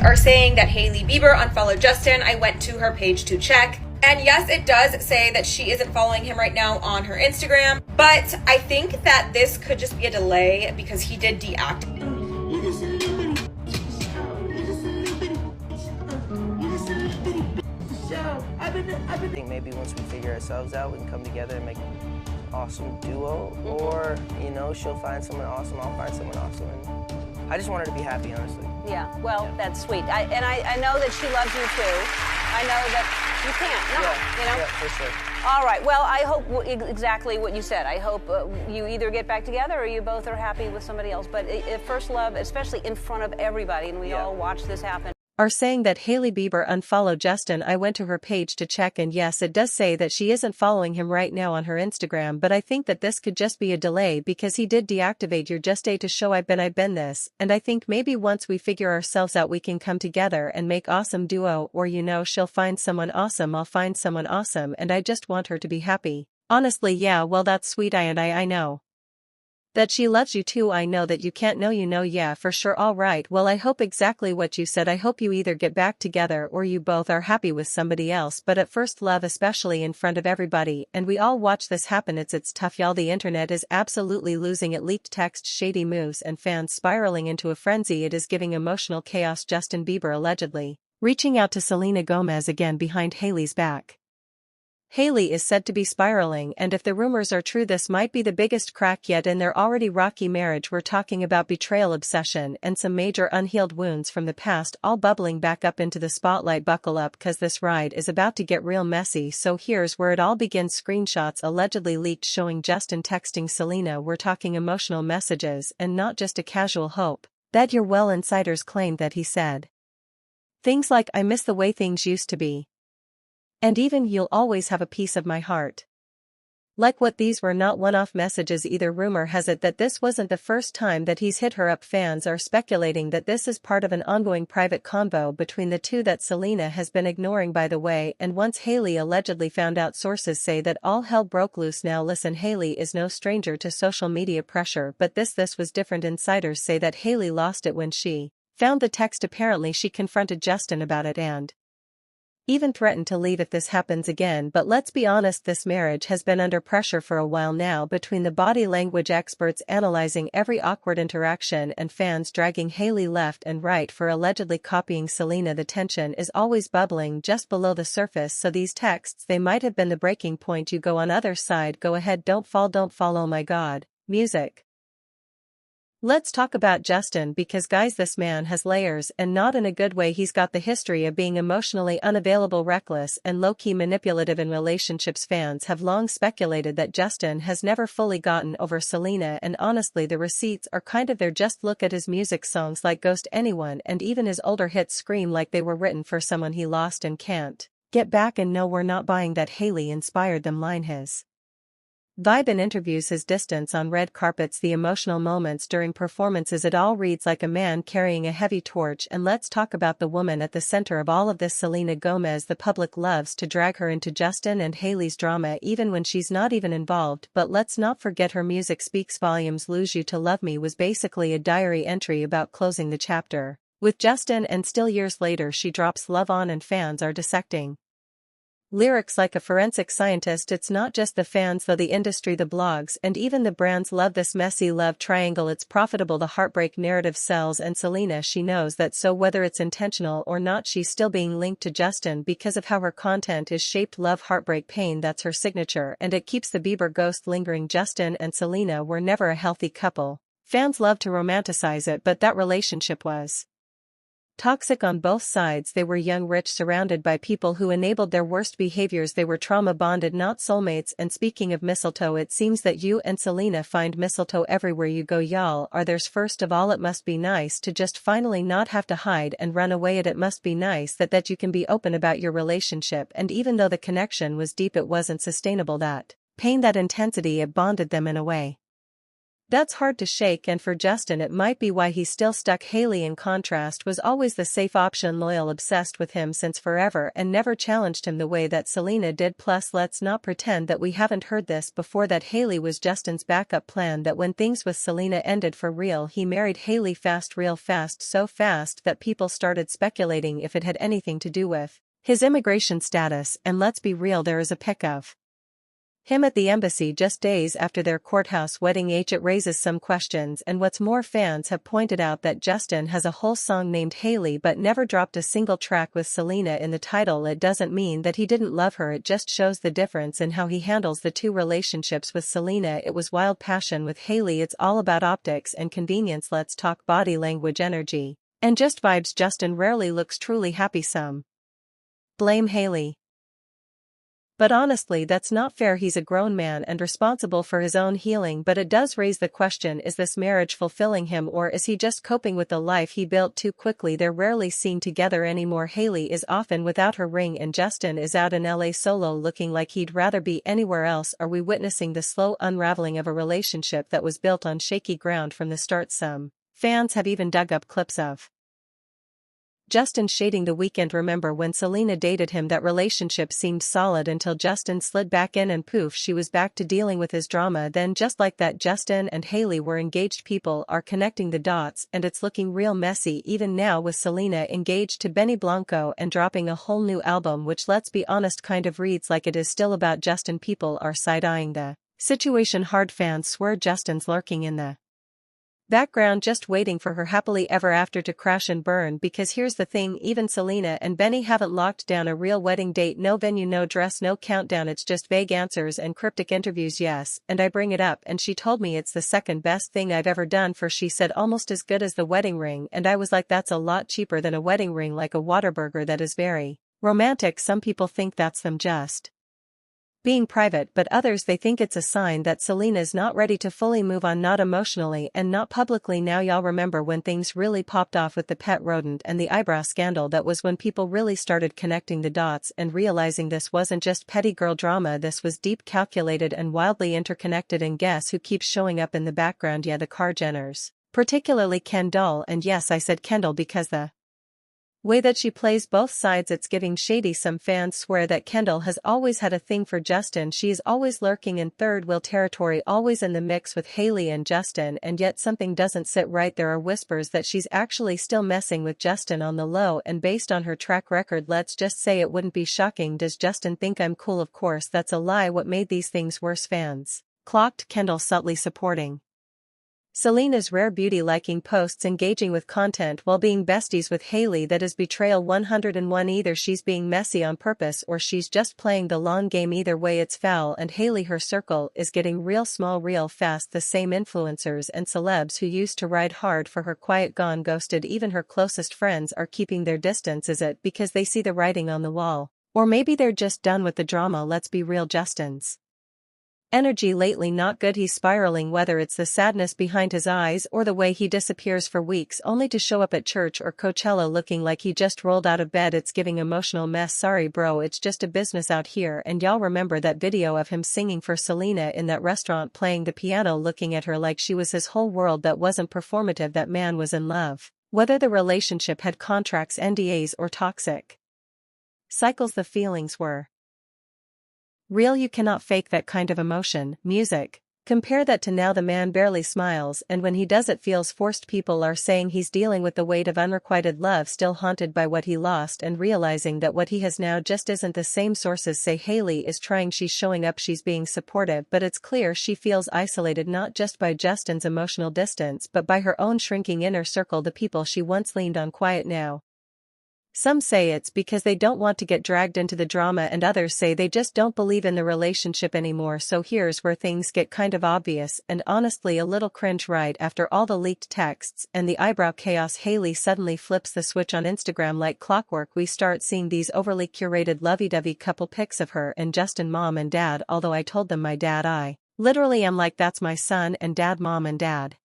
Are saying that Hailey Bieber unfollowed Justin. I went to her page to check. And yes, it does say that she isn't following him right now on her Instagram. But I think that this could just be a delay because he did deactivate. I think maybe once we figure ourselves out, we can come together and make an awesome duo. Or, you know, she'll find someone awesome, I'll find someone awesome. And I just want her to be happy, honestly. Yeah, well, that's sweet. I know that she loves you too. I know that you can't not, you know? Yeah, for sure. All right, well, I hope exactly what you said. I hope you either get back together or you both are happy with somebody else. But first love, especially in front of everybody, and we all watch this happen. Are saying that Hailey Bieber unfollowed Justin. I went to her page to check, and yes, it does say that she isn't following him right now on her Instagram, but I think that this could just be a delay because he did deactivate your just a to show I've been this, and I think maybe once we figure ourselves out we can come together and make awesome duo, or you know, she'll find someone awesome, I'll find someone awesome, and I just want her to be happy. Honestly, yeah, well, that's sweet. I know that she loves you too. I know that you can't know, you know, yeah, for sure. All right, well, I hope exactly what you said. I hope you either get back together or you both are happy with somebody else, but at first love, especially in front of everybody, and we all watch this happen. It's tough, y'all. The internet is absolutely losing it. Leaked text, shady moves, and fans spiraling into a frenzy. It is giving emotional chaos. Justin Bieber allegedly reaching out to Selena Gomez again behind Hailey's back. Hailey is said to be spiraling, and if the rumors are true, this might be the biggest crack yet in their already rocky marriage. We're talking about betrayal, obsession, and some major unhealed wounds from the past all bubbling back up into the spotlight. Buckle up, cause this ride is about to get real messy. So here's where it all begins. Screenshots allegedly leaked showing Justin texting Selena. We're talking emotional messages and not just a casual hope that you're well. Insiders claimed that he said things like, "I miss the way things used to be," and even, "You'll always have a piece of my heart." Like what, these were not one-off messages either. Rumor has it that this wasn't the first time that he's hit her up. Fans are speculating that this is part of an ongoing private convo between the two that Selena has been ignoring, by the way, and once Hailey allegedly found out, sources say that all hell broke loose. Now listen, Hailey is no stranger to social media pressure, but this was different. Insiders say that Hailey lost it when she found the text. Apparently she confronted Justin about it and even threatened to leave if this happens again. But let's be honest, this marriage has been under pressure for a while now, between the body language experts analyzing every awkward interaction and fans dragging Hailey left and right for allegedly copying Selena. The tension is always bubbling just below the surface, so these texts, they might have been the breaking point. You go on other side, go ahead, don't fall. Oh my god. Music. Let's talk about Justin, because guys, this man has layers, and not in a good way. He's got the history of being emotionally unavailable, reckless, and low-key manipulative in relationships. Fans have long speculated that Justin has never fully gotten over Selena, and honestly the receipts are kind of there. Just look at his music. Songs like Ghost Anyone and even his older hits scream like they were written for someone he lost and can't get back. And no, we're not buying that Hailey inspired them line. His vibe in interviews, his distance on red carpets, the emotional moments during performances, it all reads like a man carrying a heavy torch. And let's talk about the woman at the center of all of this, Selena Gomez. The public loves to drag her into Justin and Hailey's drama even when she's not even involved, but let's not forget her music speaks volumes. Lose You to Love Me was basically a diary entry about closing the chapter with Justin, and still years later she drops Love On, and fans are dissecting lyrics like a forensic scientist. It's not just the fans though, the industry, the blogs, and even the brands love this messy love triangle. It's profitable. The heartbreak narrative sells, and Selena, she knows that, so whether it's intentional or not, she's still being linked to Justin because of how her content is shaped. Love, heartbreak, pain, that's her signature, and it keeps the Bieber ghost lingering. Justin and Selena were never a healthy couple. Fans love to romanticize it, but that relationship was toxic on both sides. They were young, rich, surrounded by people who enabled their worst behaviors. They were trauma bonded, not soulmates. And speaking of mistletoe, it seems that you and Selena find mistletoe everywhere you go. Y'all are theirs. First of all, it must be nice to just finally not have to hide and run away. It must be nice that you can be open about your relationship, and even though the connection was deep, it wasn't sustainable. That pain, that intensity, it bonded them in a way That's hard to shake, and for Justin it might be why he's still stuck. Hailey, in contrast, was always the safe option, loyal, obsessed with him since forever, and never challenged him the way that Selena did. Plus, let's not pretend that we haven't heard this before, that Hailey was Justin's backup plan, that when things with Selena ended for real he married Hailey fast, real fast, so fast that people started speculating if it had anything to do with his immigration status. And let's be real, there is a pic of him at the embassy just days after their courthouse wedding. It raises some questions, and what's more, fans have pointed out that Justin has a whole song named Hailey but never dropped a single track with Selena in the title. It doesn't mean that he didn't love her, it just shows the difference in how he handles the two relationships. With Selena it was wild passion, with Hailey it's all about optics and convenience. Let's talk body language, energy, and just vibes. Justin rarely looks truly happy. Some blame Hailey, but honestly that's not fair. He's a grown man and responsible for his own healing, but it does raise the question, is this marriage fulfilling him, or is he just coping with the life he built too quickly? They're rarely seen together anymore. Hailey is often without her ring and Justin is out in LA solo, looking like he'd rather be anywhere else. Are we witnessing the slow unraveling of a relationship that was built on shaky ground from the start? Some fans have even dug up clips of Justin shading The Weeknd. Remember when Selena dated him, that relationship seemed solid until Justin slid back in and poof, she was back to dealing with his drama. Then just like that, Justin and Hailey were engaged. People are connecting the dots and it's looking real messy even now, with Selena engaged to Benny Blanco and dropping a whole new album, which, let's be honest, kind of reads like it is still about Justin. People are side-eyeing the situation hard. Fans swear Justin's lurking in the background just waiting for her happily ever after to crash and burn, because here's the thing, even Selena and Benny haven't locked down a real wedding date. No venue, no dress, no countdown. It's just vague answers and cryptic interviews. Yes, and I bring it up and she told me it's the second best thing I've ever done for, she said, almost as good as the wedding ring, and I was like, that's a lot cheaper than a wedding ring, like a Whataburger. That is very romantic. Some people think that's them just being private, but others, they think it's a sign that Selena's not ready to fully move on, not emotionally and not publicly. Now y'all remember when things really popped off with the pet rodent and the eyebrow scandal? That was when people really started connecting the dots and realizing this wasn't just petty girl drama, this was deep, calculated and wildly interconnected. And guess who keeps showing up in the background? Yeah, the Kar-Jenners, particularly Kendall. And yes, I said Kendall because the way that she plays both sides, it's giving shady. Some fans swear that Kendall has always had a thing for Justin. She's always lurking in third wheel territory, always in the mix with Hailey and Justin, and yet something doesn't sit right. There are whispers that she's actually still messing with Justin on the low, and based on her track record, let's just say it wouldn't be shocking. Does Justin think I'm cool? Of course that's a lie. What made these things worse? Fans clocked Kendall subtly supporting Selena's rare beauty, liking posts, engaging with content while being besties with Hailey. That is betrayal 101. Either she's being messy on purpose or she's just playing the long game. Either way it's foul, and Hailey, her circle is getting real small real fast. The same influencers and celebs who used to ride hard for her quiet gone ghosted. Even her closest friends are keeping their distance. Is it because they see the writing on the wall? Or maybe they're just done with the drama? Let's be real, Justin's energy lately not good. He's spiraling, whether it's the sadness behind his eyes or the way he disappears for weeks only to show up at church or Coachella looking like he just rolled out of bed. It's giving emotional mess. Sorry bro, it's just a business out here. And y'all remember that video of him singing for Selena in that restaurant, playing the piano, looking at her like she was his whole world? That wasn't performative, that man was in love. Whether the relationship had contracts, NDAs or toxic cycles, the feelings were real. You cannot fake that kind of emotion. Music. Compare that to now. The man barely smiles, and when he does it feels forced. People are saying he's dealing with the weight of unrequited love, still haunted by what he lost and realizing that what he has now just isn't the same. Sources say Hailey is trying, she's showing up, she's being supportive, but it's clear she feels isolated, not just by Justin's emotional distance but by her own shrinking inner circle, the people she once leaned on. Quiet now. Some say it's because they don't want to get dragged into the drama, and others say they just don't believe in the relationship anymore. So here's where things get kind of obvious and honestly a little cringe. Right after all the leaked texts and the eyebrow chaos, Hailey suddenly flips the switch on Instagram like clockwork. We start seeing these overly curated lovey-dovey couple pics of her and Justin, mom and dad. Although I told them my dad, I literally am like, that's my son and dad, mom and dad.